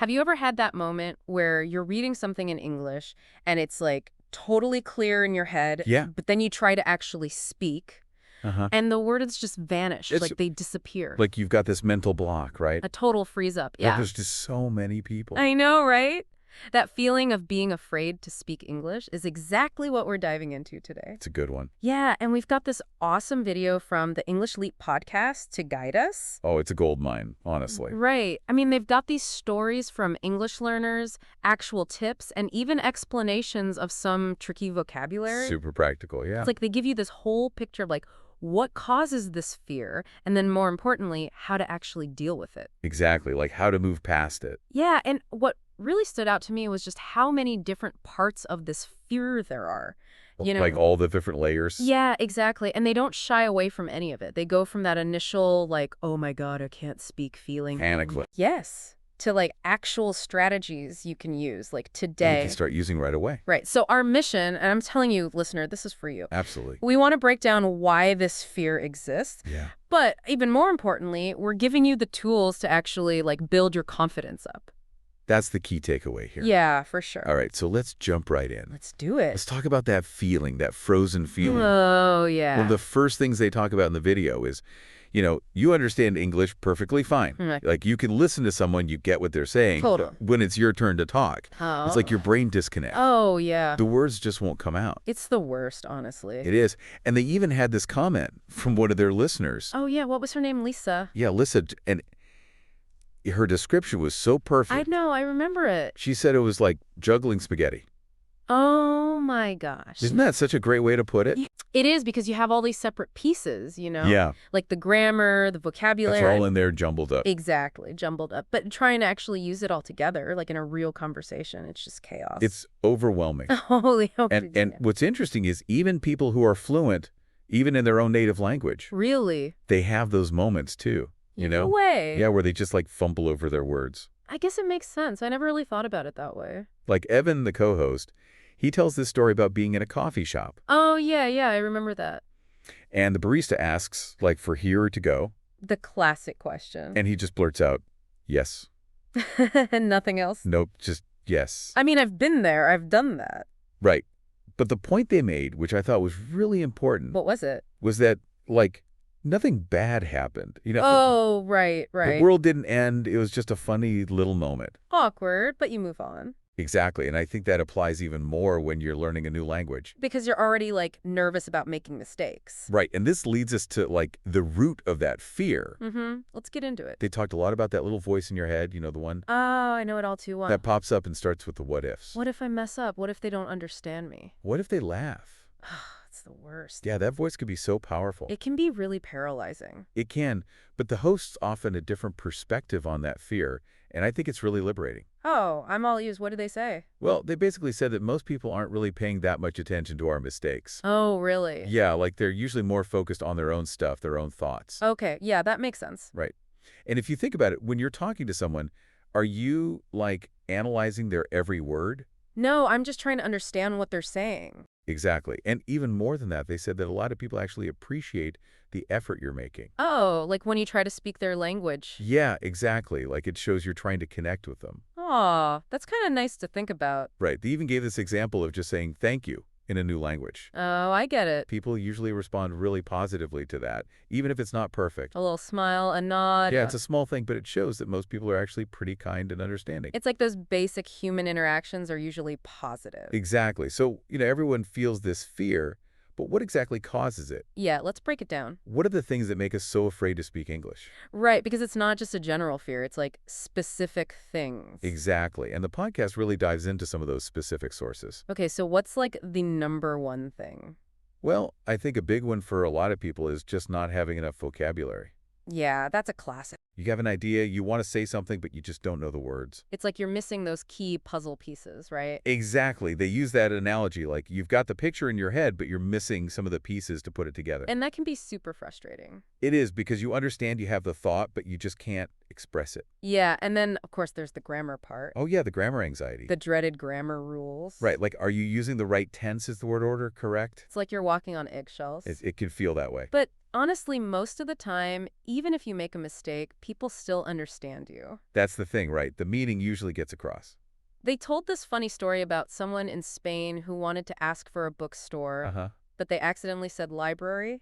Have you ever had that moment where you're reading something in English and it's like totally clear in your head, Yeah. but then you try to actually speak Uh-huh. and the words just vanish, It's like they disappear? like you've got this mental block, right? A total freeze up, That yeah. there's just so many people. I know, right? That feeling of being afraid to speak English is exactly what we're diving into today. It's a good one. Yeah, and we've got this awesome video from the English Leap podcast to guide us. Oh, it's a gold mine, honestly. Right. I mean, they've got these stories from English learners, actual tips, and even explanations of some tricky vocabulary. Super practical, yeah. It's like they give you this whole picture of like what causes this fear, and then more importantly, how to actually deal with it. Exactly, like how to move past it. Yeah, and what really stood out to me was just how many different parts of this fear there are. Like all the different layers. Yeah, exactly. And they don't shy away from any of it. They go from that initial, like, oh my God, I can't speak feeling. Panic. Yes. To like actual strategies you can use, like That you today. can start using right away. Right. So our mission, and I'm telling you, listener, this is for you. Absolutely. We want to break down why this fear exists. Yeah. But even more importantly, we're giving you the tools to actually like build your confidence up. That's the key takeaway here. Yeah, for sure. All right, so let's jump right in. Let's do it. Let's talk about that feeling, that frozen feeling. Oh, yeah. One of the first things they talk about in the video is, you understand English perfectly fine. Right. Like you can listen to someone, you get what they're saying. Totally. When it's your turn to talk, Oh. it's like your brain disconnects. Oh, yeah. The words just won't come out. It's the worst, honestly. It is. And they even had this comment from one of their listeners. Oh, yeah. What was her name? Lisa. Yeah, Lisa, and her description was so perfect. I know. I remember it. She said it was like juggling spaghetti. Oh, my gosh. Isn't that such a great way to put it? It is, because you have all these separate pieces, Yeah. Like the grammar, the vocabulary. That's all in there jumbled up. Exactly. Jumbled up. But trying to actually use it all together, like in a real conversation, it's just chaos. It's overwhelming. Holy hope. And what's interesting is even people who are fluent, even in their own native language, Really? they have those moments too, No way. Yeah, where they just like fumble over their words. I guess it makes sense. I never really thought about it that way. Like Evan, the co-host, he tells this story about being in a coffee shop. Oh, yeah, I remember that. And the barista asks, like, for here or to go. The classic question. And he just blurts out, yes. And nothing else? Nope, just yes. I mean, I've been there. I've done that. Right. But the point they made, which I thought was really important, What was it? was that, like, nothing bad happened. Oh, right. The world didn't end. It was just a funny little moment. Awkward, but you move on. Exactly. And I think that applies even more when you're learning a new language. Because you're already, like, nervous about making mistakes. Right. And this leads us to, like, the root of that fear. Mm-hmm. Let's get into it. They talked a lot about that little voice in your head, the one Oh, I know it all too well. that pops up and starts with the what ifs. What if I mess up? What if they don't understand me? What if they laugh? It's the worst. Yeah, that voice could be so powerful. It can be really paralyzing. It can, but the host's often a different perspective on that fear, and I think it's really liberating. Oh, I'm all ears. What did they say? Well, they basically said that most people aren't really paying that much attention to our mistakes. Oh, really? Yeah, like they're usually more focused on their own stuff, their own thoughts. Okay, yeah, that makes sense. Right. And if you think about it, when you're talking to someone, are you, like, analyzing their every word? No, I'm just trying to understand what they're saying. Exactly. And even more than that, they said that a lot of people actually appreciate the effort you're making. Oh, like when you try to speak their language. Yeah, exactly. Like it shows you're trying to connect with them. Aw, that's kind of nice to think about. Right. They even gave this example of just saying thank you in a new language. Oh, I get it. People usually respond really positively to that, even if it's not perfect. A little smile, a nod. Yeah, it's a small thing, but it shows that most people are actually pretty kind and understanding. It's like those basic human interactions are usually positive. Exactly. So, everyone feels this fear, but what exactly causes it? Yeah, let's break it down. What are the things that make us so afraid to speak English? Right, because it's not just a general fear. It's like specific things. Exactly. And the podcast really dives into some of those specific sources. Okay, so what's like the number one thing? Well, I think a big one for a lot of people is just not having enough vocabulary. Yeah, that's a classic. You have an idea, you want to say something, but you just don't know the words. It's like you're missing those key puzzle pieces, right? Exactly. They use that analogy, like you've got the picture in your head, but you're missing some of the pieces to put it together. And that can be super frustrating. It is, because you understand you have the thought, but you just can't express it. Yeah, and then, of course, there's the grammar part. Oh, yeah, the grammar anxiety. The dreaded grammar rules. Right, like are you using the right tense? Is the word order correct? It's like you're walking on eggshells. It can feel that way. But Honestly, most of the time, even if you make a mistake, people still understand you. That's the thing, right? The meaning usually gets across. They told this funny story about someone in Spain who wanted to ask for a bookstore, Uh-huh. but they accidentally said library.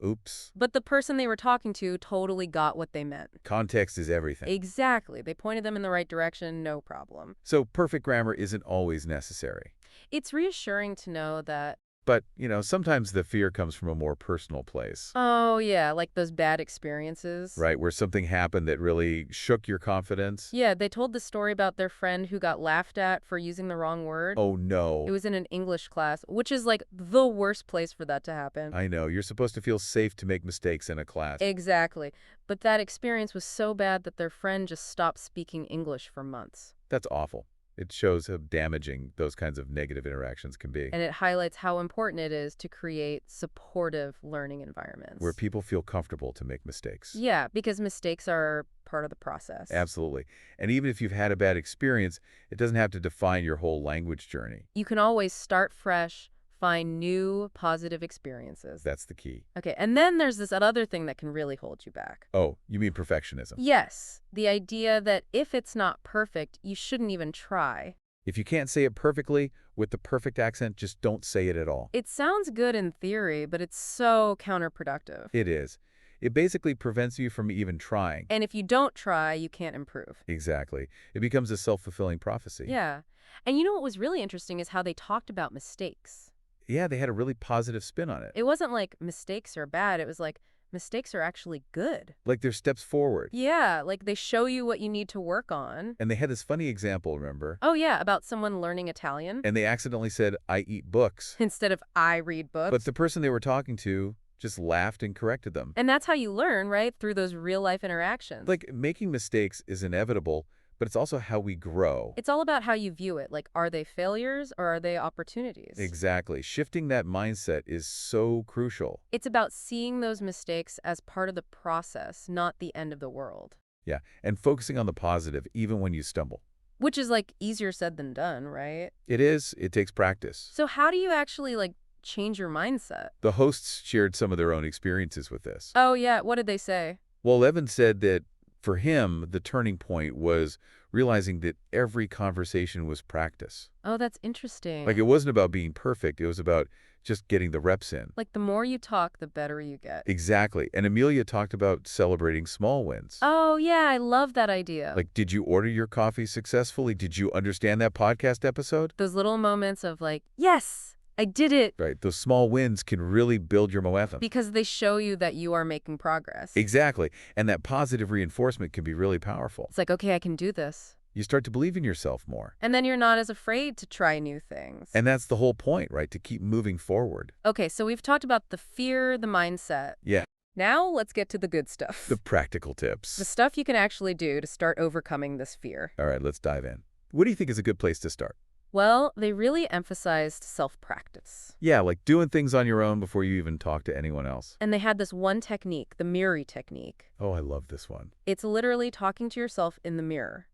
Oops. But the person they were talking to totally got what they meant. Context is everything. Exactly. They pointed them in the right direction, no problem. So perfect grammar isn't always necessary. It's reassuring to know that, But, sometimes the fear comes from a more personal place, oh yeah, like those bad experiences. right? Where something happened that really shook your confidence. Yeah, they told the story about their friend who got laughed at for using the wrong word. Oh, It no. was in an English class, which is like the worst place for that to happen. I know. You're supposed to feel safe to make mistakes in a class. Exactly. But that experience was so bad that their friend just stopped speaking English for months. That's awful. It shows how damaging those kinds of negative interactions can be, And it highlights how important it is to create supportive learning where environments. people feel comfortable to make mistakes. Yeah, because mistakes are part of the process. Absolutely. And even if you've had a bad experience, it doesn't have to define your whole language journey. You can always start fresh, find new positive experiences. That's the key. Okay, and then there's this other thing that can really hold you back. Oh, you mean perfectionism. Yes, the idea that if it's not perfect, you shouldn't even try. If you can't say it perfectly with the perfect accent, just don't say it at all. It sounds good in theory, but it's so counterproductive. It is. It basically prevents you from even trying. And if you don't try, you can't improve. Exactly. It becomes a self-fulfilling prophecy. Yeah. And you know what was really interesting is how they talked about mistakes. Yeah, they had a really positive spin on it. It wasn't like mistakes are bad. It was like mistakes are actually good. Like they're steps forward. Yeah, like they show you what you need to work on. And they had this funny example, remember? Oh, yeah, about someone learning Italian And they accidentally said, I eat books. instead of I read books. But the person they were talking to just laughed and corrected them. And that's how you learn, right? Through those real-life interactions. Like, making mistakes is inevitable, but it's also how we grow. It's all about how you view it. Like, are they failures or are they opportunities? Exactly. Shifting that mindset is so crucial. It's about seeing those mistakes as part of the process, not the end of the world. Yeah, and focusing on the positive even when you stumble. Which is, like, easier said than done, right? It is. It takes practice. So how do you actually, like, change your mindset? The hosts shared some of their own experiences with this. Oh, yeah. What did they say? Well, Evan said that for him, the turning point was realizing that every conversation was practice. Oh, that's interesting. Like, it wasn't about being perfect. It was about just getting the reps in. Like, the more you talk, the better you get. Exactly. And Amelia talked about celebrating small wins. Oh, yeah. I love that idea. Like, did you order your coffee successfully? Did you understand that podcast episode? those little moments of, like, yes, I did it. Right. Those small wins can really build your momentum. Because they show you that you are making progress. Exactly. And that positive reinforcement can be really powerful. It's like, okay, I can do this. You start to believe in yourself more. And then you're not as afraid to try new things. And that's the whole point, right? To keep moving forward. Okay, so we've talked about the fear, the mindset. Yeah. Now let's get to the good stuff. The practical The tips. stuff you can actually do to start overcoming this fear. All right, let's dive in. What do you think is a good place to start? Well, they really emphasized self-practice. Yeah, like doing things on your own before you even talk to anyone else. And they had this one technique, the mirror technique. Oh, I love this one. It's literally talking to yourself in the mirror.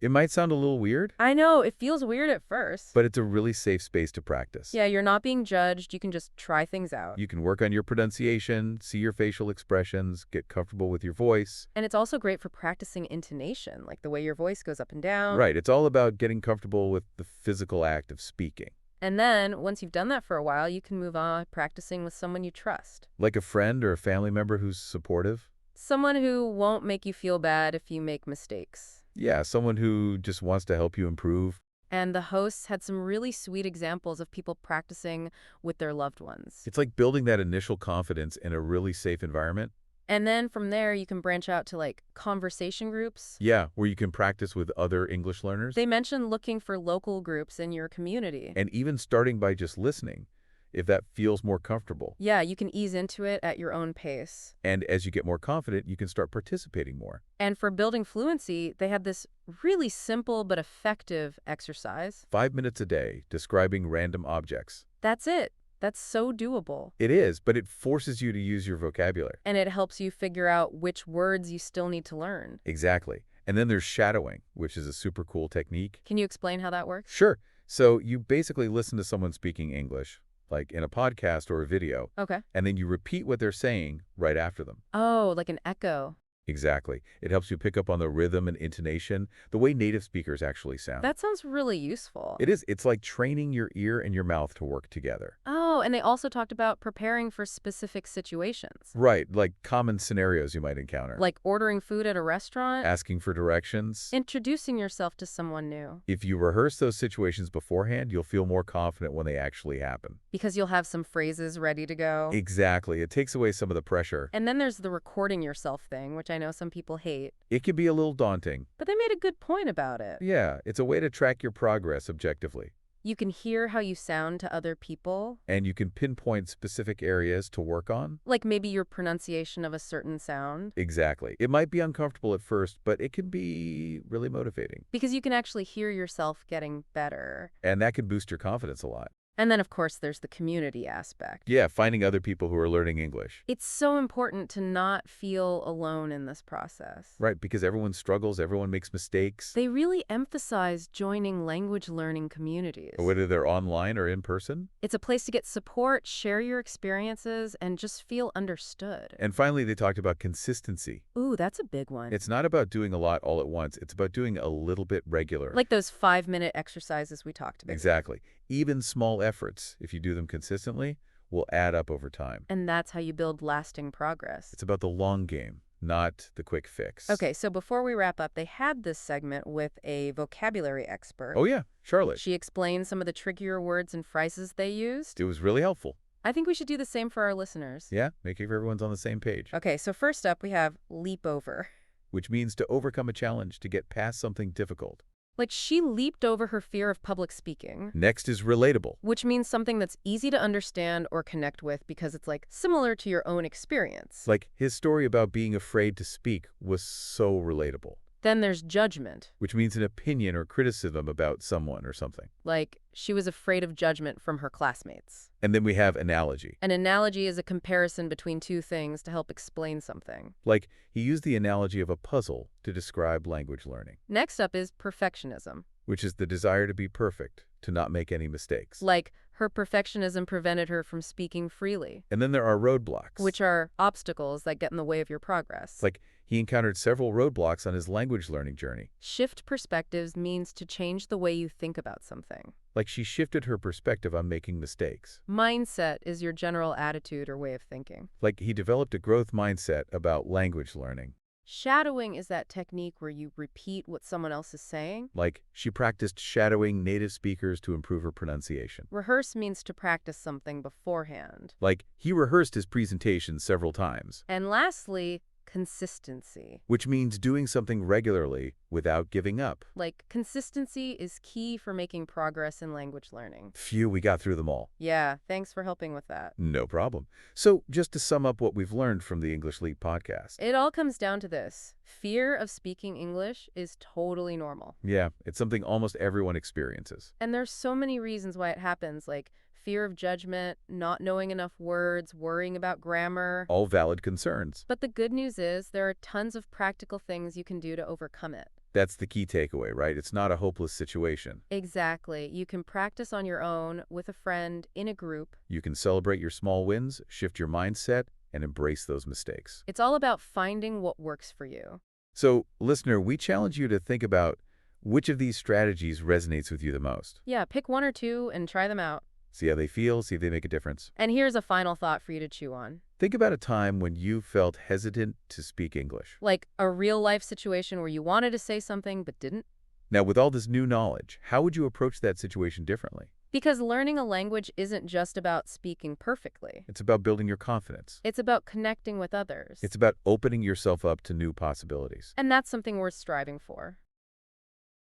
It might sound a little weird, I know, it feels weird at first. but it's a really safe space to practice. Yeah, you're not being judged. You can just try things out. You can work on your pronunciation, see your facial expressions, get comfortable with your voice. And it's also great for practicing intonation, like the way your voice goes up and down. Right, it's all about getting comfortable with the physical act of speaking. And then, once you've done that for a while, you can move on practicing with someone you trust. Like a friend or a family member who's supportive. Someone who won't make you feel bad if you make mistakes. Yeah, someone who just wants to help you improve. And the hosts had some really sweet examples of people practicing with their loved ones. It's like building that initial confidence in a really safe environment. And then from there, you can branch out to like conversation groups. Yeah, where you can practice with other English learners. They mentioned looking for local groups in your community. And even starting by just listening, if that feels more comfortable. Yeah, you can ease into it at your own pace. And as you get more confident, you can start participating more. And for building fluency, they had this really simple but effective exercise. 5 minutes a day, describing random objects. That's it. That's so doable. It is, but it forces you to use your vocabulary. And it helps you figure out which words you still need to learn. Exactly. And then there's shadowing, which is a super cool technique. Can you explain how that works? Sure. So you basically listen to someone speaking English, like in a podcast or a video, Okay. and then you repeat what they're saying right after them. Oh, like an echo. Exactly. It helps you pick up on the rhythm and intonation, the way native speakers actually sound. That sounds really useful. It is. It's like training your ear and your mouth to work together. Oh, and they also talked about preparing for specific situations. Right, like common scenarios you might encounter. Like ordering food at a restaurant, Asking for directions. introducing yourself to someone new. If you rehearse those situations beforehand, you'll feel more confident when they actually happen. Because you'll have some phrases ready to go. Exactly. It takes away some of the pressure. And then there's the recording yourself thing, which I know some people hate. It can be a little daunting. But they made a good point about it. Yeah, it's a way to track your progress objectively. You can hear how you sound to other people. And you can pinpoint specific areas to work on. Like maybe your pronunciation of a certain sound. Exactly. It might be uncomfortable at first, but it can be really motivating. Because you can actually hear yourself getting better. And that can boost your confidence a lot. And then, of course, there's the community aspect. Yeah, finding other people who are learning English. It's so important to not feel alone in this process. Right, because everyone struggles, everyone makes mistakes. They really emphasize joining language learning communities. Whether they're online or in person. It's a place to get support, share your experiences, and just feel understood. And finally, they talked about consistency. Ooh, that's a big one. It's not about doing a lot all at once. It's about doing a little bit regular. Like those 5-minute exercises we talked about. Exactly. Even small efforts, if you do them consistently, will add up over time. And that's how you build lasting progress. It's about the long game, not the quick fix. Okay, so before we wrap up, they had this segment with a vocabulary expert. Oh yeah, Charlotte. She explained some of the trickier words and phrases they used. It was really helpful. I think we should do the same for our listeners. Yeah, making sure everyone's on the same page. Okay, so first up we have leap over. Which means to overcome a challenge, to get past something difficult. Like she leaped over her fear of public speaking. Next is relatable. Which means something that's easy to understand or connect with because it's like similar to your own experience. Like his story about being afraid to speak was so relatable. Then there's judgment. Which means an opinion or criticism about someone or something. Like she was afraid of judgment from her classmates. And then we have analogy. An analogy is a comparison between two things to help explain something. Like he used the analogy of a puzzle to describe language learning. Next up is perfectionism. Which is the desire to be perfect, to not make any mistakes. Like her perfectionism prevented her from speaking freely. And then there are roadblocks. Which are obstacles that get in the way of your progress. Like he encountered several roadblocks on his language learning journey. Shift perspectives means to change the way you think about something. Like she shifted her perspective on making mistakes. Mindset is your general attitude or way of thinking. Like he developed a growth mindset about language learning. Shadowing is that technique where you repeat what someone else is saying. Like she practiced shadowing native speakers to improve her pronunciation. Rehearse means to practice something beforehand. Like he rehearsed his presentation several times. And lastly, consistency. Which means doing something regularly without giving up. Like, consistency is key for making progress in language learning. Phew, we got through them all. Yeah, thanks for helping with that. No problem. So, just to sum up what we've learned from the English Leap podcast. It all comes down to this. Fear of speaking English is totally normal. Yeah, it's something almost everyone experiences. And there's so many reasons why it happens, like fear of judgment, not knowing enough words, worrying about grammar. All valid concerns. But the good news is there are tons of practical things you can do to overcome it. That's the key takeaway, right? It's not a hopeless situation. Exactly. You can practice on your own, with a friend, in a group. You can celebrate your small wins, shift your mindset, and embrace those mistakes. It's all about finding what works for you. So, listener, we challenge you to think about which of these strategies resonates with you the most. Yeah, pick one or two and try them out. See how they feel, see if they make a difference. And here's a final thought for you to chew on. Think about a time when you felt hesitant to speak English. Like a real-life situation where you wanted to say something but didn't. Now, with all this new knowledge, how would you approach that situation differently? Because learning a language isn't just about speaking perfectly. It's about building your confidence. It's about connecting with others. It's about opening yourself up to new possibilities. And that's something worth striving for.